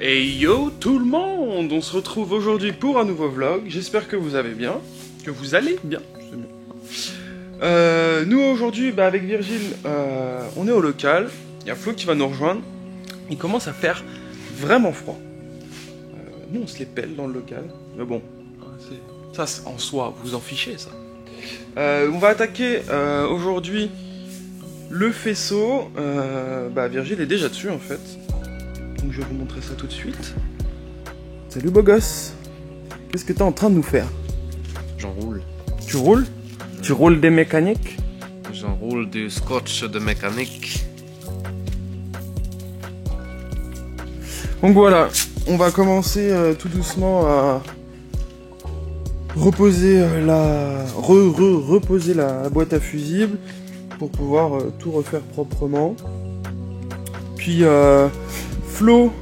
Hey yo tout le monde, on se retrouve aujourd'hui pour un nouveau vlog, j'espère que vous allez bien, nous aujourd'hui avec Virgile, on est au local, il y a Flo qui va nous rejoindre, il commence à faire vraiment froid. Nous on se les pèle dans le local, mais bon, ça en soi, vous en fichez ça. On va attaquer aujourd'hui le faisceau, Virgile est déjà dessus en fait. Donc je vais vous montrer ça tout de suite. Salut beau gosse. Qu'est-ce que t'es en train de nous faire? J'enroule. Tu roules? Tu roules des mécaniques? J'enroule du scotch de mécanique. Donc voilà, on va commencer tout doucement à reposer reposer la boîte à fusibles pour pouvoir tout refaire proprement. Puis Flo,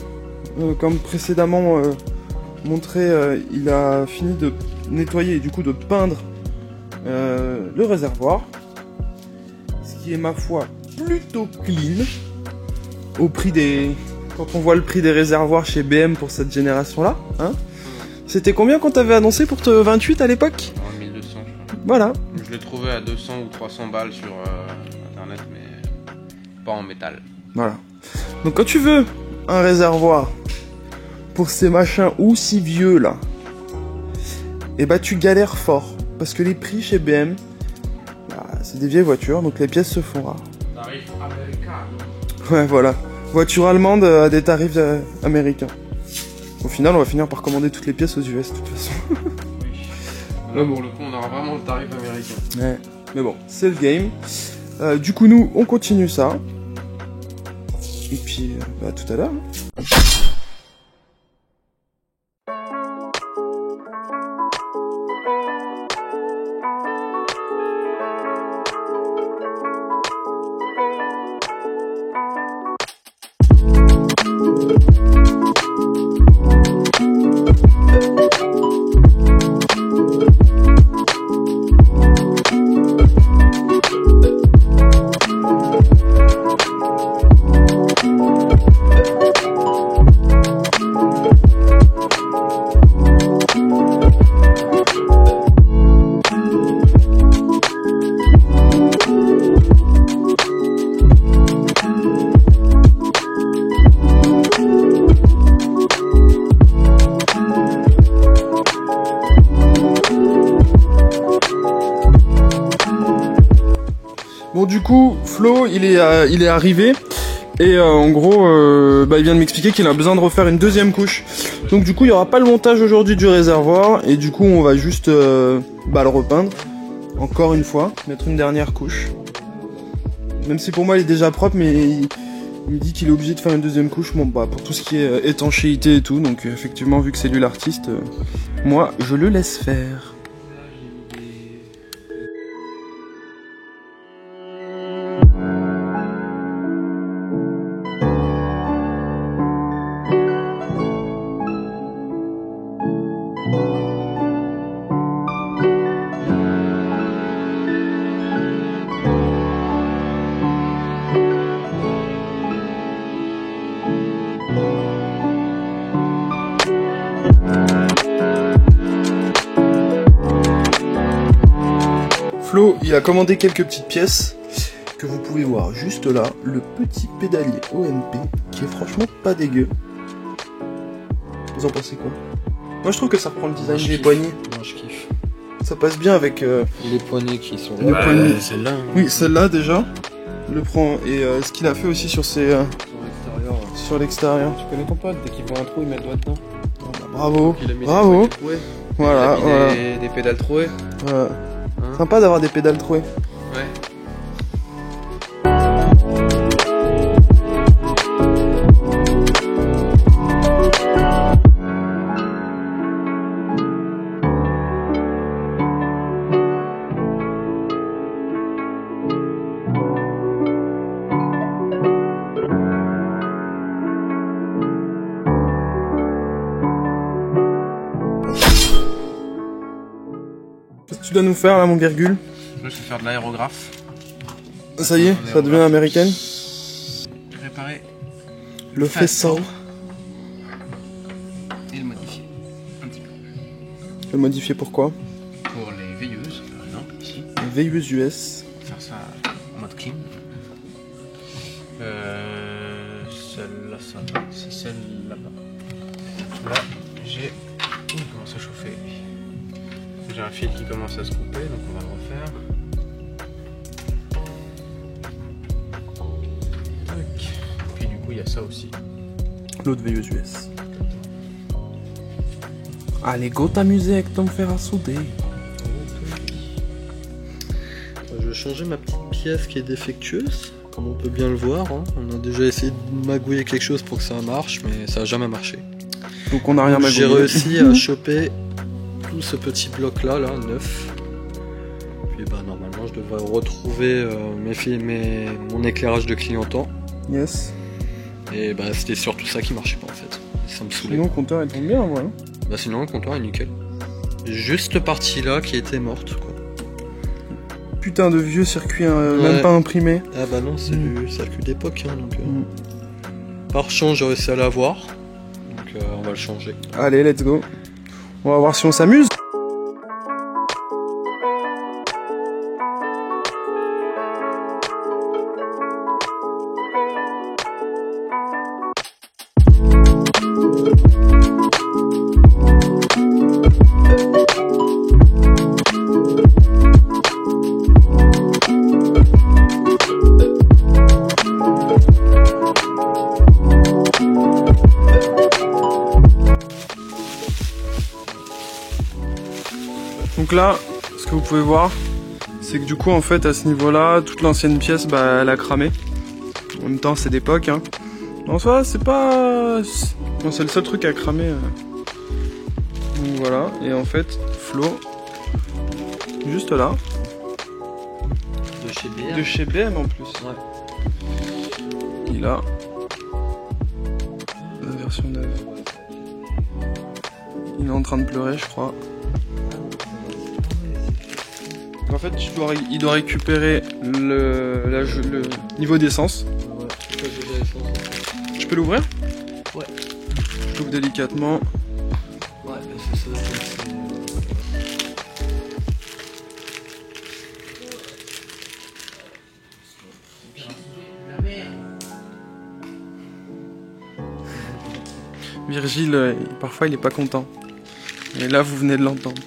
comme précédemment montré, il a fini de nettoyer et du coup de peindre le réservoir, ce qui est ma foi plutôt clean au prix des... Quand on voit le prix des réservoirs chez BM pour cette génération là, hein, c'était combien quand t'avais annoncé pour te 28 à l'époque? 1200 je crois. Voilà. Je l'ai trouvé à 200 ou 300 balles sur internet, mais pas en métal. Voilà. Donc quand tu veux un réservoir pour ces machins aussi vieux là, et bah tu galères fort parce que les prix chez BM, c'est des vieilles voitures, donc les pièces se font rares. Tarif américain. Ouais, voilà, voiture allemande à des tarifs américains. Au final on va finir par commander toutes les pièces aux US de toute façon. Oui. Là pour le coup on aura vraiment le tarif américain. Ouais. Mais bon, c'est le game. Du coup nous on continue ça. Et puis à tout à l'heure. Bon du coup, Flo, il est arrivé et en gros, il vient de m'expliquer qu'il a besoin de refaire une deuxième couche. Donc du coup, il n'y aura pas le montage aujourd'hui du réservoir et du coup, on va juste le repeindre encore une fois, mettre une dernière couche. Même si pour moi, il est déjà propre, mais il me dit qu'il est obligé de faire une deuxième couche. Bon pour tout ce qui est étanchéité et tout. Donc effectivement, vu que c'est lui l'artiste, moi, je le laisse faire. Flo, il a commandé quelques petites pièces que vous pouvez voir juste là. Le petit pédalier OMP qui est franchement pas dégueu. Vous en pensez quoi? Moi je trouve que ça reprend le design des poignées. Moi je kiffe. Ça passe bien avec Les poignées qui sont les poignées. Celle-là. Hein. Oui, celle-là déjà. Le prend et ce qu'il a fait aussi sur ses sur l'extérieur. Tu connais ton pote, dès qu'il voit un trou il met le doigt dedans. Bravo, Il a mis bravo. des trouées. Voilà, Il a mis des pédales trouées. Hein? Sympa d'avoir des pédales trouées. Ouais. tu dois nous faire là, mon virgule? Je vais faire de l'aérographe. Ça y est, ça devient américaine. Réparer le faisceau. Le modifier pourquoi? Pour les veilleuses, par exemple, ici. Veilleuse US. Faire ça en mode clean. Celle-là, ça va. C'est celle là-bas. Là, j'ai... Il commence à chauffer. J'ai un fil qui commence à se couper, donc on va le refaire. Tac. Puis du coup, il y a ça aussi. L'autre veilleuse US. Allez, go t'amuser avec ton fer à souder. Je vais changer ma petite pièce qui est défectueuse, comme on peut bien le voir. Hein. On a déjà essayé de magouiller quelque chose pour que ça marche, mais ça n'a jamais marché. Donc on n'a rien magouillé. J'ai réussi à choper tout ce petit bloc là, neuf. Puis bah normalement je devrais retrouver mon éclairage de clignotant. Yes. Et bah c'était surtout ça qui marchait pas en fait. Ça me saoulait. Sinon le compteur il tombe bien, voilà. Bah sinon le compteur est nickel. Juste partie là qui était morte quoi. Putain de vieux circuit, Ouais. même pas imprimé. Ah bah non, c'est du circuit d'époque hein, donc. Par chance j'ai réussi à l'avoir. Donc on va le changer. Allez, let's go. On va voir si on s'amuse. Donc là, ce que vous pouvez voir, c'est que du coup en fait à ce niveau-là, toute l'ancienne pièce, bah elle a cramé. En même temps c'est d'époque, hein. En soi c'est pas... Non, c'est le seul truc à cramer. Donc voilà, et en fait, Flo, juste là, De chez BM. de chez BM en plus. Ouais. Il a la version neuve. Il est en train de pleurer, je crois. En fait, il doit récupérer le niveau d'essence. Je peux l'ouvrir? Ouais. Je l'ouvre délicatement. Ouais, c'est ça. Virgile, parfois il est pas content. Et là, vous venez de l'entendre.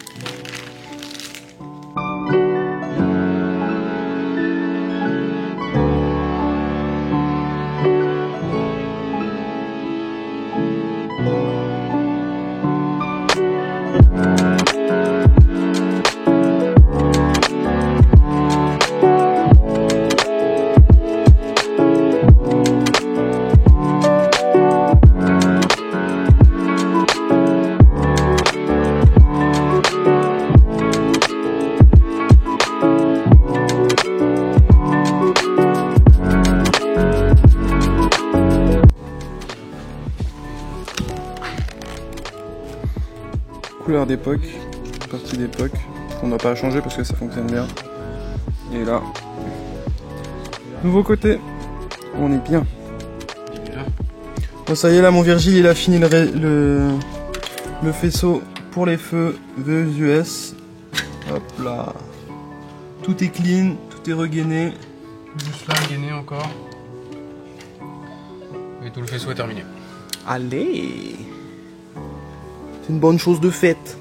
Couleur d'époque, partie d'époque, qu'on n'a pas changé parce que ça fonctionne bien. Et là, nouveau côté, on est bien. Bon ça y est là, mon Virgile il a fini le faisceau pour les feux VES. Hop là, tout est clean, tout est regainé. Juste là, gainé encore. Et tout le faisceau est terminé. Allez, c'est une bonne chose de faite.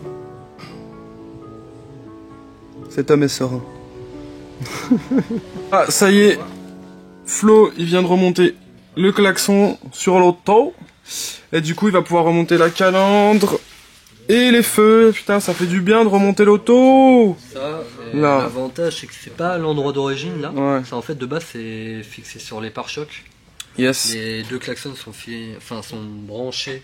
Cet homme est serein. Ah, ça y est. Flo, il vient de remonter le klaxon sur l'auto. Et du coup, il va pouvoir remonter la calandre et les feux. Putain, ça fait du bien de remonter l'auto. Ça, Là. l'avantage c'est que c'est pas à l'endroit d'origine là. Ouais. Ça en fait de base c'est fixé sur les pare-chocs. Yes. Les deux klaxons sont branchés,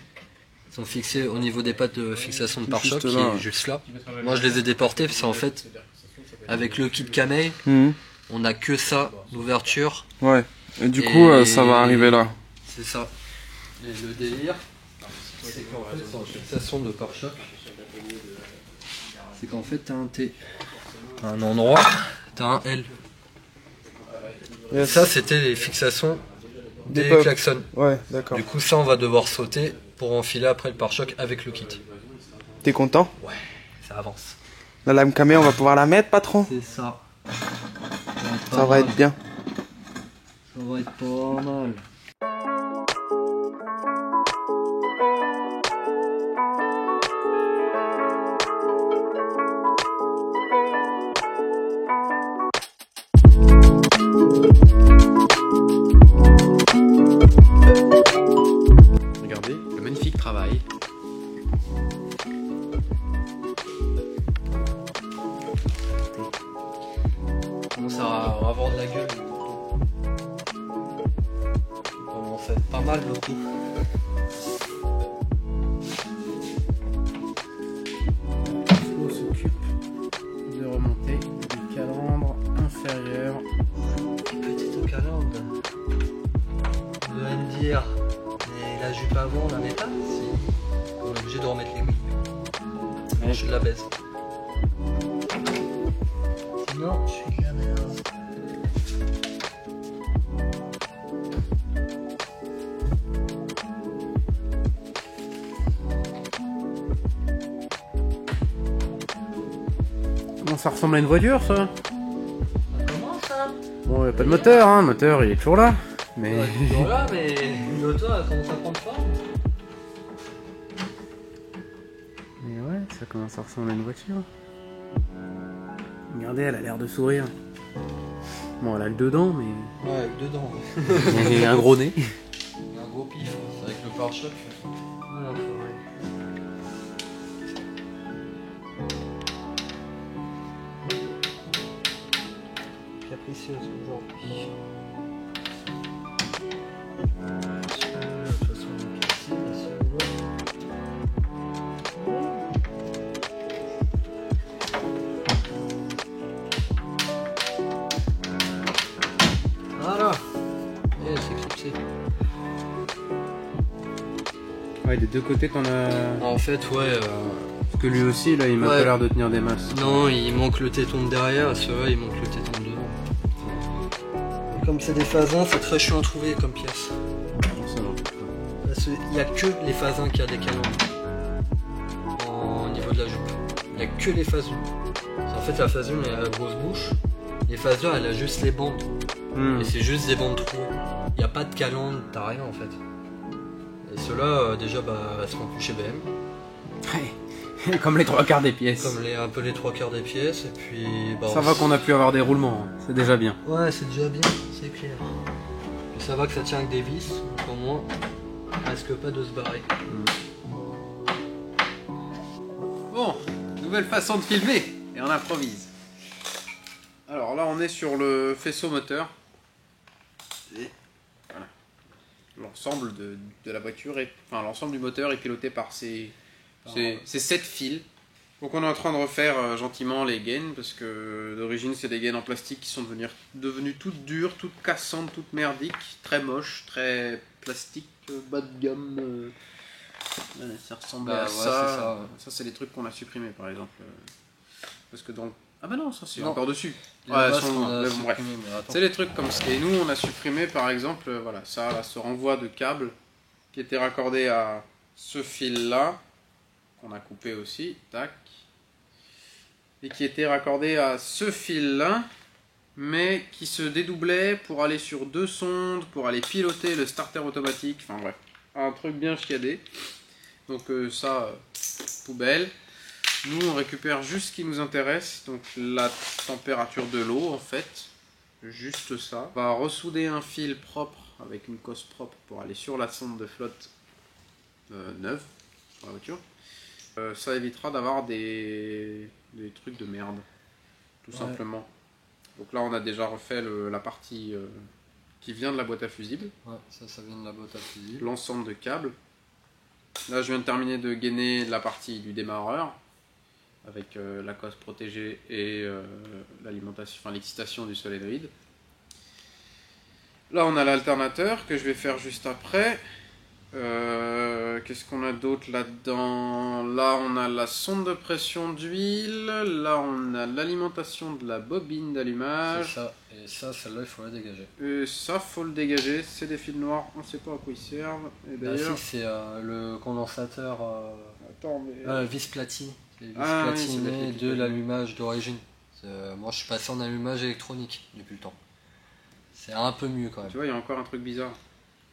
sont fixés au niveau des pattes de fixation de pare-choc Juste qui là, est juste là. Moi je les ai déportés parce qu'en fait avec le kit Kamei, Mhm. on a que ça d'ouverture. Ouais. Et du coup, ça va arriver là. C'est ça. Et le délire, c'est qu'en fait, c'est en fixation de pare-choc. C'est qu'en fait, t'as un T. T'as un endroit, t'as un L. Yes. Ça, c'était les fixations des D'époque. klaxons. Ouais, d'accord. Du coup, ça, on va devoir sauter pour enfiler après le pare-choc avec le kit. T'es content? ça avance. La lame camé, on va pouvoir la mettre, patron? C'est ça. Ça va être bien. Ça va être pas mal. Regardez le magnifique travail. On commence à avoir de la gueule. On commence à être pas mal le coup. On s'occupe de remonter du calandre inférieur. Petite calandre. Vous allez me dire, mais la jupe avant, on la met pas? Si. On est obligé de remettre les billes. Ouais. Je la baisse. Sinon, je suis de la merde. Comment ça ressemble à une voiture, ça? Comment ça? Bon, y a pas de moteur, hein. Le moteur, il est toujours là. Mais... Ouais, toujours là, mais l'auto, elle commence à prendre forme. Mais ouais, ça commence à ressembler à une voiture. Regardez, elle a l'air de sourire. Bon, elle a le dedans, mais... Ouais, avec dedans. Et un gros nez. Il y a un gros pif, c'est avec le pare-choc. Voilà, capricieuse aujourd'hui. De toute façon, on est cassé, là, sur le doigt. Voilà. Et c'est clipsé. Ouais, des deux côtés, t'en as... En fait, ouais. Parce que lui aussi, là, il m'a Ouais. pas l'air de tenir des masses. Non, il manque le téton de derrière, celui-là, il manque le téton de devant. Et comme c'est des phasins, c'est très chiant à trouver comme pièce. Ça va. Parce qu'il n'y a que les phasins qui a des canons au niveau de la jupe. Il n'y a que les phasins. En fait, la phasine, elle a la grosse bouche. Les phasins, elle a juste les bandes. Hmm. Et c'est juste des bandes trous. Il n'y a pas de calandre, t'as rien en fait. Et ceux-là, déjà, bah, elles seront plus chez BM. Ouais. Comme les trois quarts des pièces. Comme un peu les trois quarts des pièces. Et puis, bah, Ça va qu'on a pu avoir des roulements, hein. C'est déjà bien. Ouais, c'est déjà bien, c'est clair. Puis ça va que ça tient avec des vis, donc au moins, on risque pas de se barrer. Bon, nouvelle façon de filmer, et on improvise. Alors là, on est sur le faisceau moteur. Et voilà. L'ensemble de la voiture, enfin l'ensemble du moteur est piloté par ces 7 fils. Donc on est en train de refaire gentiment les gaines, parce que d'origine c'est des gaines en plastique qui sont devenues toutes dures, toutes cassantes, toutes merdiques, très moches, très plastique, bas de gamme. Voilà, ça ressemble à ouais, ça. c'est Ça c'est les trucs qu'on a supprimés par exemple. Parce que dans... Ah bah non, ça c'est Non. encore dessus. Les Ouais, bases sont- qu'on a mais bon, bref. supprimées, mais attends. C'est les trucs comme ça. Et nous, on a supprimé par exemple, voilà, ça, là, ce renvoi de câble qui était raccordé à ce fil-là, qu'on a coupé aussi, tac, et qui était raccordé à ce fil-là, mais qui se dédoublait pour aller sur 2 sondes, pour aller piloter le starter automatique, enfin bref, un truc bien chiadé. Donc ça, poubelle. Nous, on récupère juste ce qui nous intéresse, donc la température de l'eau en fait, juste ça. On va ressouder un fil propre avec une cosse propre pour aller sur la sonde de flotte neuve sur la voiture. Ça évitera d'avoir des trucs de merde, tout simplement. Donc là, on a déjà refait la partie qui vient de la boîte à fusible, Ouais, ça vient de la boîte à fusible. l'ensemble de câbles. Là, je viens de terminer de gainer la partie du démarreur avec la cosse protégée et l'alimentation, enfin l'excitation du solénoïde. Là, on a l'alternateur que je vais faire juste après. Qu'est-ce qu'on a d'autre là-dedans? Là, on a la sonde de pression d'huile. Là, on a l'alimentation de la bobine C'est d'allumage. ça. Et ça, celle-là, il faut la dégager. Et ça, faut le dégager. C'est des fils noirs. On sait pas à quoi ils servent. Et Bah, d'ailleurs, si, c'est le condensateur attends, mais vis platine. les vis Ah oui, platinées ça doit être de l'allumage d'origine. Moi je suis passé en allumage électronique depuis le temps. C'est un peu mieux quand même. Tu vois, il y a encore un truc bizarre.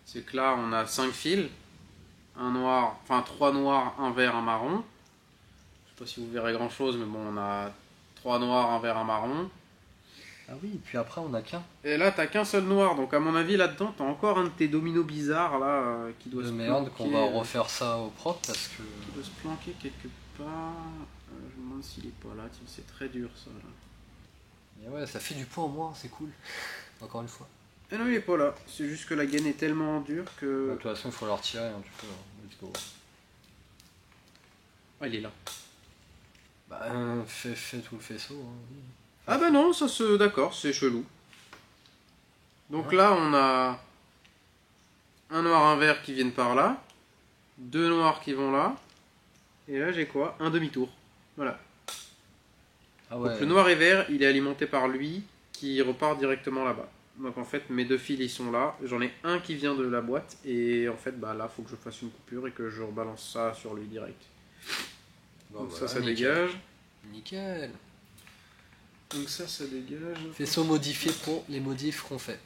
C'est que là, on a 5 fils. Un noir, enfin 3 noirs, un vert, un marron. Je sais pas si vous verrez grand chose, mais bon, on a 3 noirs, un vert, un marron. Ah oui, et puis après on a qu'un. Et là, t'as qu'un seul noir, donc à mon avis, là-dedans, t'as encore un de tes dominos bizarres là qui doit De se merde, planquer. qu'on va refaire ça au propre parce que. Qui doit se planquer quelque part. Je me demande s'il est pas là. Tiens, c'est très dur ça. Là. Mais ouais, ça fait du poids en moins, c'est cool. Encore une fois. Et non, il est pas là. C'est juste que la gaine est tellement dure De que. toute façon, il faut le retirer un petit peu. Let's go. Ah, il est là. Bah, fais tout le faisceau. Hein. Ah bah non, ça se. D'accord, c'est chelou. Donc là, on a un noir, un vert qui viennent par là, 2 noirs qui vont là, et là j'ai quoi? Un demi-tour. Voilà. Ah ouais. Donc le noir et vert, il est alimenté par lui, qui repart directement là-bas. Donc en fait, mes 2 fils, ils sont là. J'en ai un qui vient de la boîte, et en fait, bah là, faut que je fasse une coupure et que je rebalance ça sur lui direct. Bon, Donc voilà, ça nickel. dégage. Nickel. Donc ça dégage. Faisceau modifié pour les modifs qu'on fait.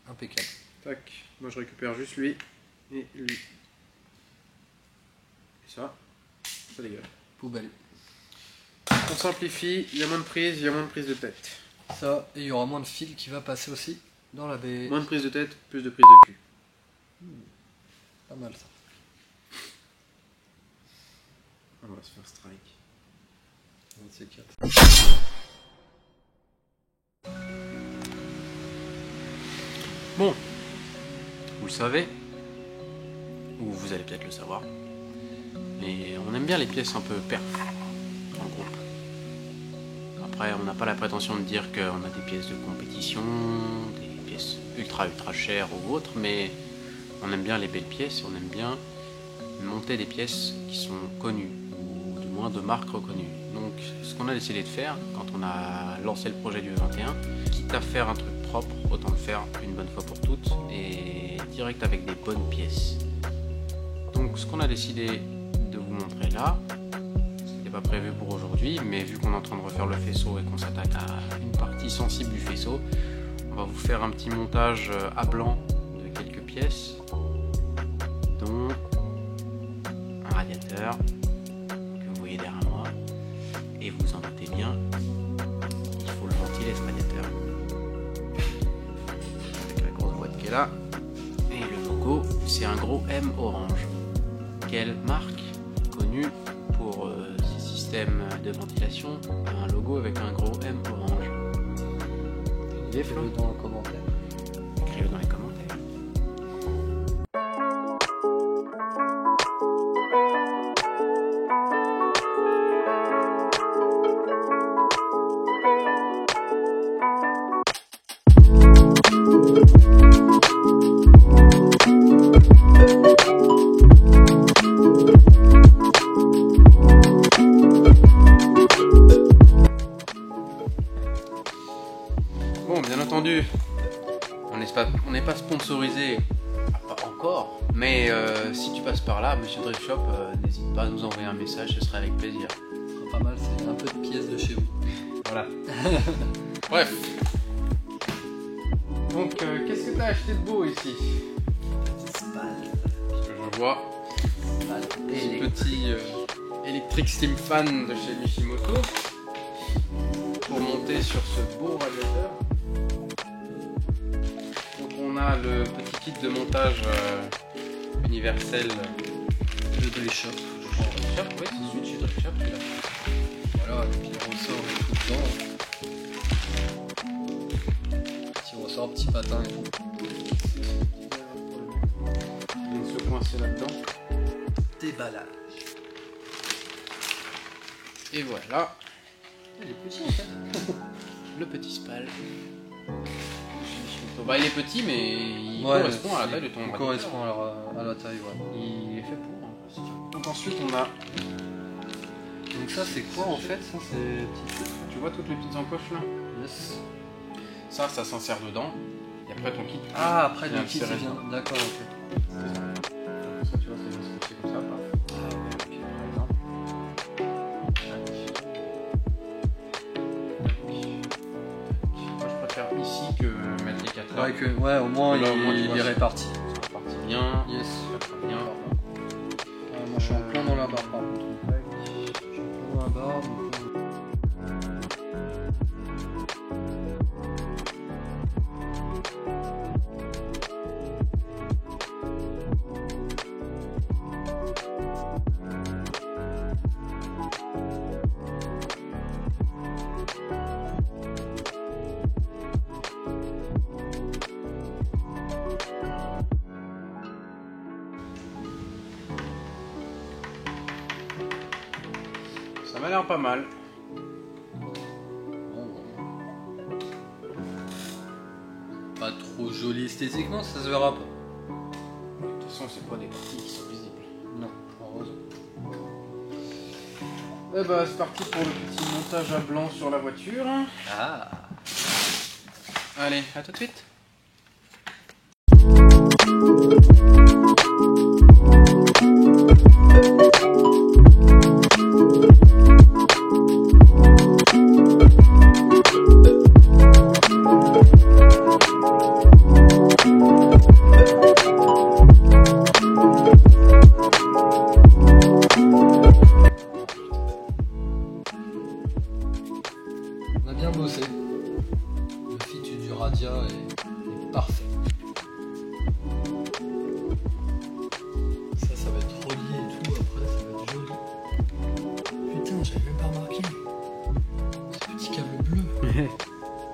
Impeccable. Tac. Moi je récupère juste lui et lui. Et ça dégage. Poubelle. On simplifie, il y a moins de prise, il y a moins de prise de tête. Ça, et il y aura moins de fil qui va passer aussi dans la baie. Moins de prise de tête, plus de prise de cul. Pas mal ça. On va se faire strike. 24. Bon, vous le savez, ou vous allez peut-être le savoir, mais on aime bien les pièces un peu perf en groupe. Après, on n'a pas la prétention de dire qu'on a des pièces de compétition, des pièces ultra chères ou autres, mais on aime bien les belles pièces et on aime bien monter des pièces qui sont connues, ou du moins de marques reconnues. Donc, ce qu'on a décidé de faire quand on a lancé le projet du 21, quitte à faire un truc propre, autant le faire une bonne fois pour toutes et direct avec des bonnes pièces. Donc ce qu'on a décidé de vous montrer là, c'était pas prévu pour aujourd'hui, mais vu qu'on est en train de refaire le faisceau et qu'on s'attaque à une partie sensible du faisceau, on va vous faire un petit montage à blanc de quelques pièces, dont un radiateur que vous voyez derrière moi, et vous en doutez bien, il faut le ventiler ce radiateur. Qui est là, et le logo c'est un gros M orange. Quelle marque connue pour ces systèmes de ventilation a un logo avec un gros M orange? Écrivez-le dans les commentaires. Écrivez-le dans les commentaires. Bon, bien entendu, on n'est pas sponsorisé, pas encore, mais si tu passes par là, Monsieur Drift Shop, n'hésite pas à nous envoyer un message, ce serait avec plaisir. Ce sera pas mal, c'est un peu de pièces de chez vous. Voilà. Bref. Donc, qu'est-ce que t'as acheté de beau ici? Parce que je vois ce petit Electric Steam Fan de chez Mishimoto pour monter sur ce beau radiateur. Donc on a le petit kit de montage universel Le Drift Shop. Drift Shop, oui, c'est celui de chez Drift Shop, celui-là. Voilà, et puis on ressort tout dedans. Petit ressort, petit patin et tout. Il vient de se coincer là-dedans. Déballage. Et voilà, Il est petit en fait. le petit spal. Bah, il est petit, mais il Ouais, correspond à la taille de ton Il radiateur. correspond à la taille, ouais. Il est fait pour. Donc ensuite on a, Donc ça c'est quoi en fait? Ça c'est petit. tu vois toutes les petites encoches là? Yes. Ça s'insère dedans. Et après ton kit. Ah, après vient le kit il insérer vient. dedans. D'accord, ok. C'est ça. Ça, tu vois, c'est comme ça, paf. Ah ouais, ok. Par exemple. paraît que, ouais, au moins, Là, au moins, tu il vois, est c'est- réparti. C'est reparti bien. Yes. Ça va bien. Moi, je suis en plein dans la barre, par contre. Je suis en plein dans la barre, donc... Ça m'a l'air pas mal. Pas trop joli esthétiquement, ça se verra pas. De toute façon, c'est pas des parties qui sont visibles. Non, heureusement. Eh bah, c'est parti pour le petit montage à blanc sur la voiture. Ah. Allez, à tout de suite. On a bien bossé. Le fit du Radia est parfait. Ça va être relié et tout, après ça va être joli. Putain, j'avais même pas remarqué. Ce petit câble bleu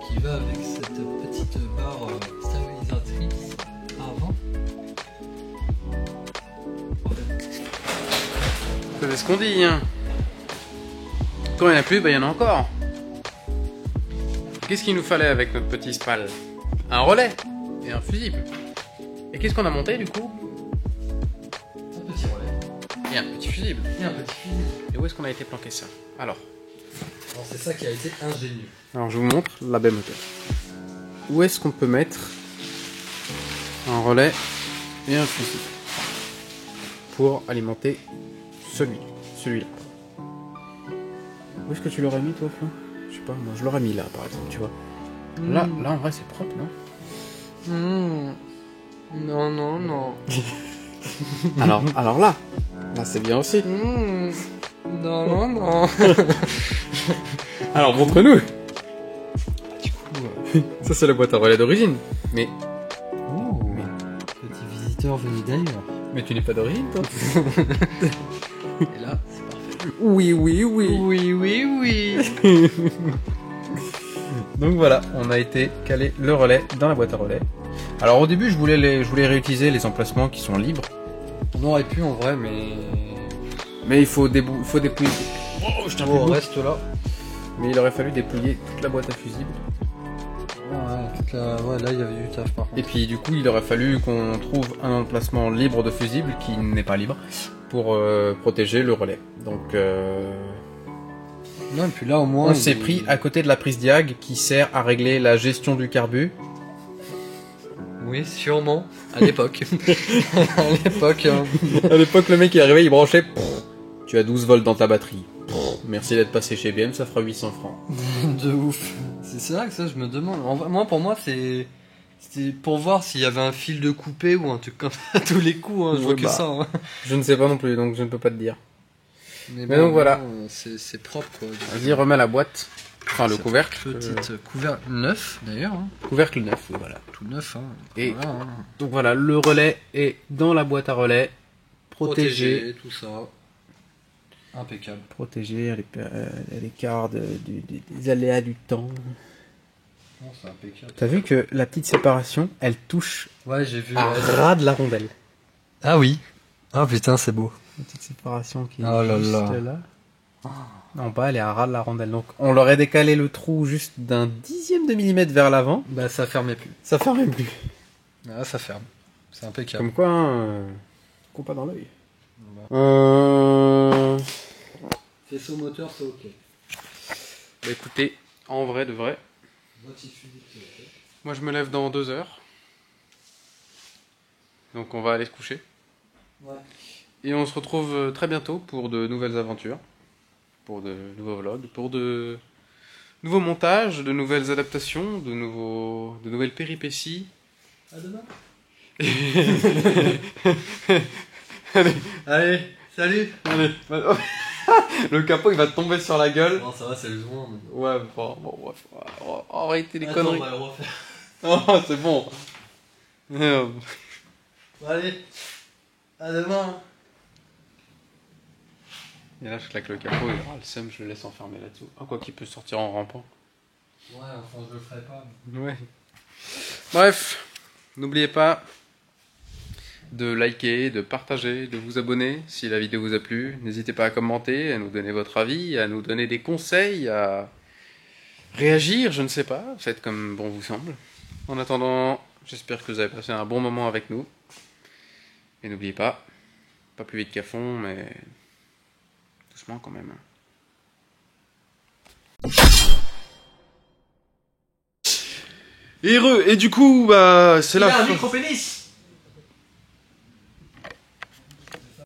qui va avec cette petite barre stabilisatrice avant. C'est ce qu'on dit, hein. Quand il n'y en a plus, bah il y en a encore. Qu'est-ce qu'il nous fallait avec notre petit spal? Un relais et un fusible. Et qu'est-ce qu'on a monté du coup? Un petit relais Et un petit fusible. et un petit fusil. Et où est-ce qu'on a été planquer ça? Alors C'est ça qui a été ingénieux. je vous montre la baie moteur. Où est-ce qu'on peut mettre un relais et un fusible pour alimenter celui-là. Où est-ce que tu l'aurais mis toi, Flo? Je sais pas, moi je l'aurais mis là par exemple, tu vois. Là en vrai c'est propre, non? Non, non, non. alors là c'est bien aussi. Non, non, non. Alors montre-nous. Du coup, ça c'est la boîte à relais d'origine. Mais Petit visiteur venu d'ailleurs. tu n'es pas d'origine toi. Et là, c'est parfait. Oui. Oui, oui, oui. Donc voilà, on a été caler le relais dans la boîte à relais. Alors au début je voulais réutiliser les emplacements qui sont libres. On aurait pu en vrai, mais Il faut dépouiller. Oh, je tiens plus on debout. reste là. Mais il aurait fallu dépouiller toute la boîte à fusibles. Ouais, là il y avait du taf par contre. Et puis du coup il aurait fallu qu'on trouve un emplacement libre de fusibles qui n'est pas libre pour protéger le relais. Donc Non, et puis là au moins. on s'est pris à côté de la prise diag qui sert à régler la gestion du carbu. Oui, sûrement. À l'époque. À l'époque. Hein. À l'époque le mec est arrivé, il branchait. Tu as 12 volts dans ta batterie. Merci d'être passé chez BM, ça fera 800 francs. De ouf. C'est vrai que ça, je me demande. Moi, pour moi, c'était pour voir s'il y avait un fil de coupé ou un truc comme ça à tous les coups. Hein. Je vois Ouais, que ça. Hein. Je ne sais pas non plus, donc je ne peux pas te dire. Mais bon, donc voilà. C'est propre quoi. Vas-y, remets la boîte. Enfin, le couvercle. Petite couvercle neuf d'ailleurs. Hein. Couvercle neuf, oui, voilà. Tout neuf. Hein. Et voilà, hein. donc voilà, le relais est dans la boîte à relais. Protégé. Tout ça. Impeccable. Protégé à l'écart des aléas du temps. Non, c'est impeccable. T'as vu que la petite séparation, elle touche Ouais, j'ai vu. à ras de la rondelle. Ah oui. Ah putain, c'est beau. La petite séparation qui est Oh là juste là. là. En bas, elle est à ras de la rondelle. Donc, on leur a décalé le trou juste d'un dixième de millimètre vers l'avant. Bah ça fermait plus. Ça ferme plus. Ah, ça ferme. C'est impeccable. Comme quoi, hein, coup pas dans l'œil. Faisceau moteur, c'est ok. Bah écoutez, en vrai de vrai, moi je me lève dans 2 heures. Donc on va aller se coucher. Ouais. Et on se retrouve très bientôt pour de nouvelles aventures, pour de nouveaux vlogs, pour de nouveaux montages, de nouvelles adaptations, de nouvelles péripéties À demain. Allez, Salut. allez. Le capot il va te tomber sur la gueule. Non, ça va, c'est le joint. Ouais, bon, bref. On va arrêter les Attends, conneries. on va le refaire. Oh, c'est bon. Merde. Allez. À demain. Et là, je claque le capot et le seum, je le laisse enfermer là-dessous. Ah, quoi qu'il peut sortir en rampant. Ouais, enfin, je le ferai pas. Ouais. Bref, n'oubliez pas de liker, de partager, de vous abonner si la vidéo vous a plu. N'hésitez pas à commenter, à nous donner votre avis, à nous donner des conseils, à réagir, je ne sais pas. Faites comme bon vous semble. En attendant, j'espère que vous avez passé un bon moment avec nous. Et n'oubliez pas plus vite qu'à fond, mais doucement quand même. Et du coup, bah, c'est Il a la un fin. micro-pénis.